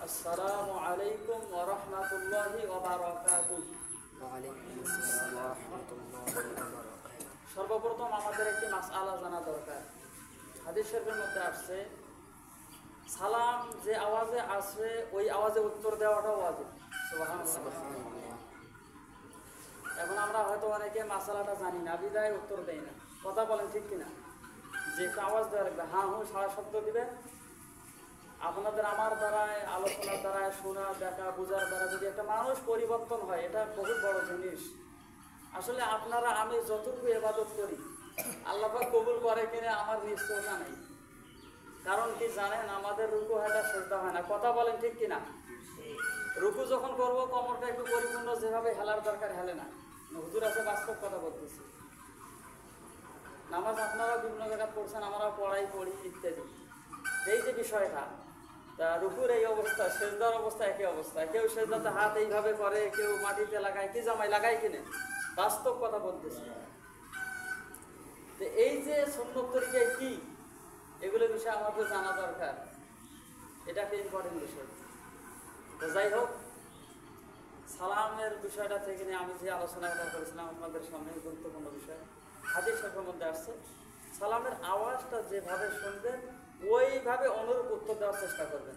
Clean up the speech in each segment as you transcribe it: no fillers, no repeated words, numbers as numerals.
আসসালামু আলাইকুম ওয়া রাহমাতুল্লাহি ওয়া বারাকাতুহু। ওয়া আলাইকুম আসসালাম ওয়া রাহমাতুল্লাহি ওয়া বারাকাতুহু। সর্বপ্রথম আমাদের একটি মাসআলা জানা দরকার। হাদিস শরীফের মধ্যে আসছে সালাম যে আওয়াজে আসবে ওই আওয়াজে উত্তর দেওয়াটাও ওয়াজিব। সুবহানাল্লাহ। এখন আমরা হয়তো অনেকে মাসালাটা জানি না, বিদায় উত্তর দেই না। কথা বলেন ঠিক কিনা? যে আওয়াজ দেওয়া লাগবে, হ্যাঁ হুঁ সারা শব্দ দিবে। আপনাদের আমার দ্বারায়, আলোচনার দ্বারায়, শোনা দেখা বোঝার দ্বারা যদি একটা মানুষ পরিবর্তন হয়, এটা বহুত বড় জিনিস। আসলে আপনারা আমি যতটুকু ইবাদত করি আল্লাহ পাক কবুল করে কিনা আমার নিশ্চয়তা নেই। কারণ কি জানেন, আমাদের রুকু হয় না, সেজদা হয় না। কথা বলেন ঠিক কিনা? রুকু যখন করবো কোমরটা একটু পরিপূর্ণ যেভাবে হেলার দরকার হেলে না। হুজুর আছে, বাস্তব কথা বলতেছি। নামাজ আপনারা বিভিন্ন জায়গায় পড়ছেন, আমরা পড়ি ইত্যাদি। এই যে বিষয়টা, তা রুকুর এই অবস্থা, সেজদার অবস্থা একই অবস্থা। কেউ সেজদাতে হাত এইভাবে করে, কেউ মাটিতে লাগায়, কি জামাই লাগায় কিনে, বাস্তব কথা বলতেছি। তো এই যে সুন্নত তরিকায় কি, এগুলো বিষয় আমাদের জানা দরকার। এটা একটা ইম্পর্টেন্ট বিষয়। তো যাই হোক, সালামের বিষয়টা থেকে নিয়ে আমি যে আলোচনাটা করেছিলাম আপনাদের সামনে, গুরুত্বপূর্ণ বিষয়। হাদিস শরীফের মধ্যে আসছে সালামের আওয়াজটা যেভাবে শুনবেন ওইভাবে অনুরূপ উত্তর দেওয়ার চেষ্টা করবেন।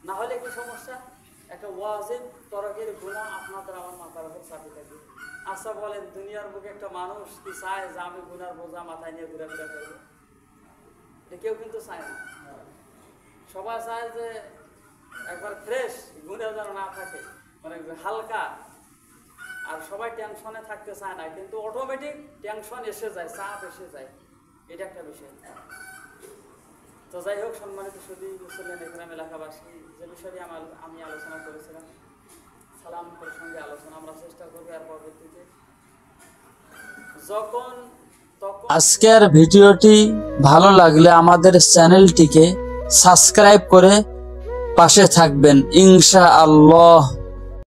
না হলে কি সমস্যা, একটা ওয়াজিব তরকের গুনাহ আপনাদের আমার মাথার উপর চাপি থাকবে। আচ্ছা বলেন, দুনিয়ার বুকে একটা মানুষ কি চায় যে আমি গুনার বোঝা মাথায় নিয়ে ঘুরাফেরা করবো? এটা কেউ কিন্তু চায় না। সবাই চায় যে একবার ফ্রেশ, গুণে যেন না থাকে, মানে হালকা। আর সবাই টেনশনে থাকতে চায় না, কিন্তু অটোমেটিক টেনশন এসে যায়, চাপ এসে যায়। এটা একটা বিষয়। তো যাই হোক, সম্মানিত সুধী মুসলিম ইকরাম এলাকাবাসী, যে বিষয়টি আমি আলোচনা করেছিলাম সালাম প্রসঙ্গে আলোচনা, আমরা চেষ্টা করবো আর পরবর্তীতে যখন তখন। আজকের ভিডিওটি ভালো লাগলে আমাদের চ্যানেলটিকে সাবস্ক্রাইব করে পাশে থাকবেন ইনশাআল্লাহ।